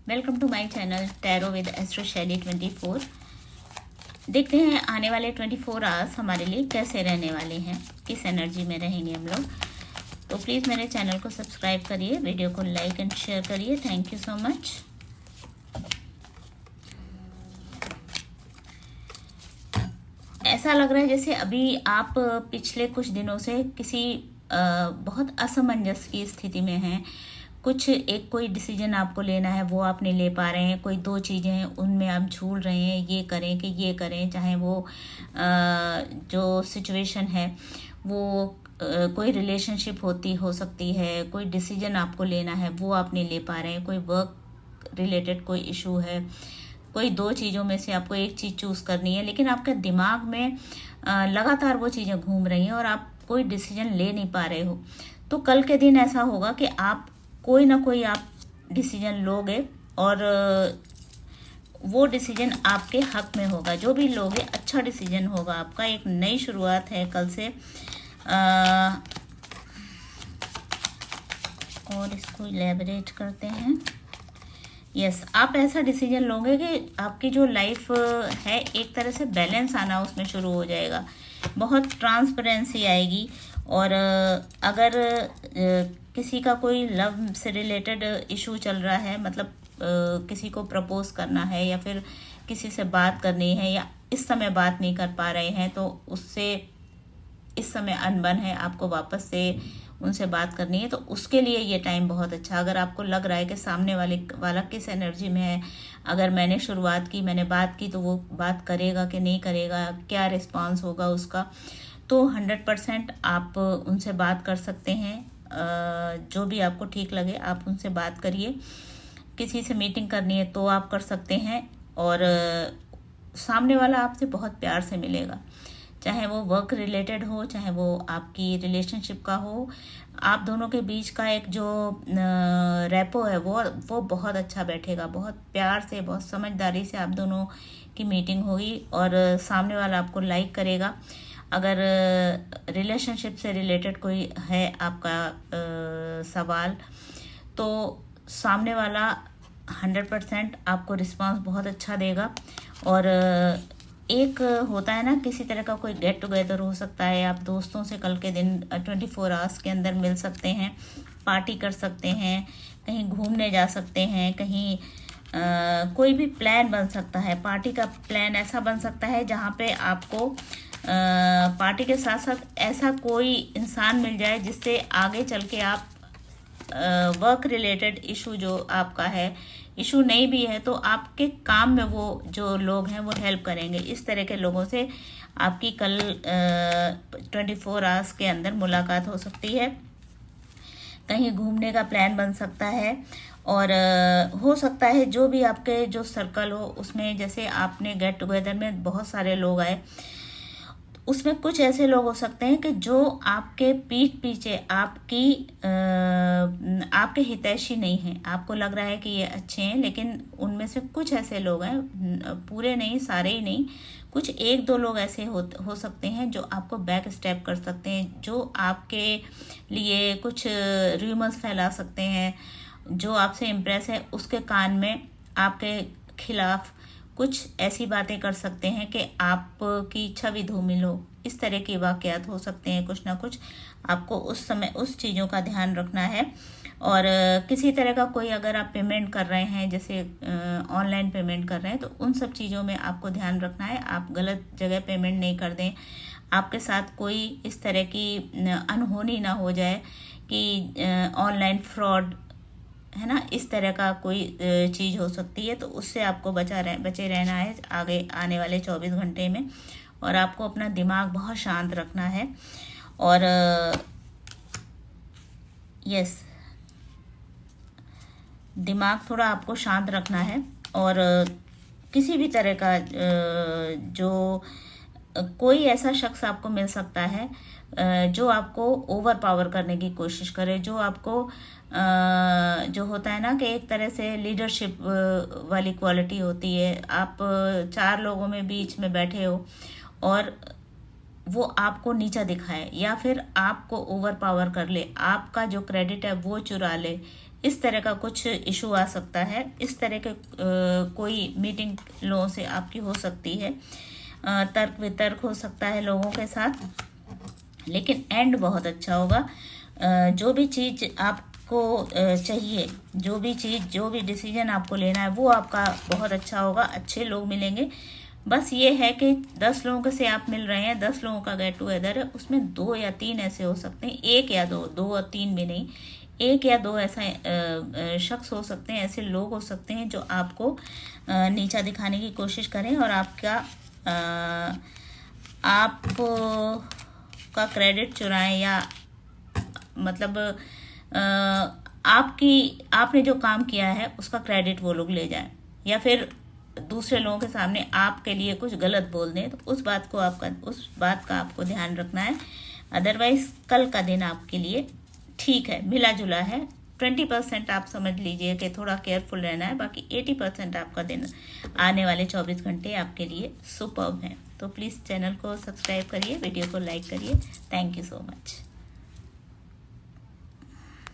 Welcome to my channel tarot with astro Shaily 24। देखते हैं आने वाले 24 आवर्स हमारे लिए कैसे रहने वाले हैं, किस एनर्जी में रहेंगे हम लोग। तो प्लीज़ मेरे चैनल को सब्सक्राइब करिए, वीडियो को लाइक एंड शेयर करिए। Thank you so much. ऐसा लग रहा है जैसे अभी आप पिछले कुछ दिनों से किसी बहुत असमंजस की स्थिति में हैं। कुछ एक कोई डिसीजन आपको लेना है, वो आप नहीं ले पा रहे हैं। कोई दो चीज़ें हैं, उनमें आप झूल रहे हैं, ये करें कि ये करें। चाहे वो जो सिचुएशन है वो कोई रिलेशनशिप हो सकती है, कोई डिसीजन आपको लेना है वो आप नहीं ले पा रहे हैं। कोई वर्क रिलेटेड कोई इशू है, कोई दो चीज़ों में से आपको एक चीज़ चूज़ करनी है, लेकिन आपके दिमाग में लगातार वो चीज़ें घूम रही हैं और आप कोई डिसीजन ले नहीं पा रहे हो। तो कल के दिन ऐसा होगा कि आप कोई ना कोई आप डिसीजन लोगे और वो डिसीजन आपके हक में होगा। जो भी लोगे अच्छा डिसीजन होगा आपका। एक नई शुरुआत है कल से। और इसको इलेबरेट करते हैं। यस, आप ऐसा डिसीजन लोगे कि आपकी जो लाइफ है एक तरह से बैलेंस आना उसमें शुरू हो जाएगा। बहुत ट्रांसपेरेंसी आएगी। और अगर किसी का कोई लव से रिलेटेड इशू चल रहा है, मतलब किसी को प्रपोज करना है या फिर किसी से बात करनी है या इस समय बात नहीं कर पा रहे हैं, तो उससे इस समय अनबन है, आपको वापस से उनसे बात करनी है, तो उसके लिए ये टाइम बहुत अच्छा। अगर आपको लग रहा है कि सामने वाला किस एनर्जी में है, अगर मैंने शुरुआत की, मैंने बात की, तो वो बात करेगा कि नहीं करेगा, क्या रिस्पांस होगा उसका, तो 100% आप उनसे बात कर सकते हैं। जो भी आपको ठीक लगे आप उनसे बात करिए। किसी से मीटिंग करनी है तो आप कर सकते हैं। और सामने वाला आपसे बहुत प्यार से मिलेगा, चाहे वो वर्क रिलेटेड हो, चाहे वो आपकी रिलेशनशिप का हो। आप दोनों के बीच का एक जो रेपो है वो बहुत अच्छा बैठेगा। बहुत प्यार से, बहुत समझदारी से आप दोनों की मीटिंग होगी और सामने वाला आपको लाइक करेगा। अगर रिलेशनशिप से रिलेटेड कोई है आपका सवाल, तो सामने वाला 100% आपको रिस्पांस बहुत अच्छा देगा। और एक होता है ना, किसी तरह का कोई गेट टुगेदर हो सकता है, आप दोस्तों से कल के दिन 24 आवर्स के अंदर मिल सकते हैं, पार्टी कर सकते हैं, कहीं घूमने जा सकते हैं, कहीं कोई भी प्लान बन सकता है। पार्टी का प्लान ऐसा बन सकता है जहाँ पे आपको पार्टी के साथ साथ ऐसा कोई इंसान मिल जाए जिससे आगे चल के आप वर्क रिलेटेड इशू जो आपका है, इशू नहीं भी है तो आपके काम में वो जो लोग हैं वो हेल्प करेंगे। इस तरह के लोगों से आपकी कल 24 आवर्स के अंदर मुलाकात हो सकती है। कहीं घूमने का प्लान बन सकता है। और हो सकता है जो भी आपके जो सर्कल हो उसमें, जैसे आपने गेट टुगेदर में बहुत सारे लोग आए, उसमें कुछ ऐसे लोग हो सकते हैं कि जो आपके पीठ पीछे आपके हितैषी नहीं हैं। आपको लग रहा है कि ये अच्छे हैं, लेकिन उनमें से कुछ ऐसे लोग हैं, पूरे नहीं, सारे ही नहीं, कुछ एक दो लोग ऐसे हो सकते हैं जो आपको बैक स्टेप कर सकते हैं, जो आपके लिए कुछ रूमर्स फैला सकते हैं। जो आपसे इम्प्रेस है उसके कान में आपके खिलाफ कुछ ऐसी बातें कर सकते हैं कि आपकी छवि धूमिल हो। इस तरह के वाकयात हो सकते हैं। कुछ ना कुछ आपको उस समय उस चीज़ों का ध्यान रखना है। और किसी तरह का कोई अगर आप पेमेंट कर रहे हैं, जैसे ऑनलाइन पेमेंट कर रहे हैं, तो उन सब चीज़ों में आपको ध्यान रखना है, आप गलत जगह पेमेंट नहीं कर दें। आपके साथ कोई इस तरह की अनहोनी ना हो जाए कि ऑनलाइन फ्रॉड है ना, इस तरह का कोई चीज़ हो सकती है। तो उससे आपको बचे रहना है आगे आने वाले 24 घंटे में। और आपको अपना दिमाग बहुत शांत रखना है। और यस, दिमाग थोड़ा आपको शांत रखना है। और किसी भी तरह का जो कोई ऐसा शख्स आपको मिल सकता है जो आपको ओवर पावर करने की कोशिश करे, जो आपको जो होता है ना कि एक तरह से लीडरशिप वाली क्वालिटी होती है। आप चार लोगों में बीच में बैठे हो और वो आपको नीचा दिखाए या फिर आपको ओवर पावर कर ले, आपका जो क्रेडिट है वो चुरा ले, इस तरह का कुछ इशू आ सकता है, इस तरह के कोई मीटिंग लोगों से आपकी हो सकती है, तर्क वितर्क हो सकता है लोगों के साथ, लेकिन एंड बहुत अच्छा होगा। जो भी चीज़ आपको चाहिए, जो भी डिसीजन आपको लेना है वो आपका बहुत अच्छा होगा, अच्छे लोग मिलेंगे। बस ये है कि 10 लोगों से आप मिल रहे हैं, 10 लोगों का गेट टुगेदर है, उसमें 2 या 3 ऐसे हो सकते हैं, 1 या 2 और 3 भी नहीं, 1 या 2 ऐसा शख्स हो सकते हैं, ऐसे लोग हो सकते हैं जो आपको नीचा दिखाने की कोशिश करें और आपका क्रेडिट चुराएं, या मतलब आपने जो काम किया है उसका क्रेडिट वो लोग ले जाएं, या फिर दूसरे लोगों के सामने आपके लिए कुछ गलत बोल दें, तो उस बात का आपको ध्यान रखना है। अदरवाइज कल का दिन आपके लिए ठीक है, मिला जुला है। 20% आप समझ लीजिए कि थोड़ा केयरफुल रहना है, बाकी 80% आपका दिन, आने वाले 24 घंटे आपके लिए सुपर्ब हैं। तो प्लीज़ चैनल को सब्सक्राइब करिए, वीडियो को लाइक करिए। Thank you so much.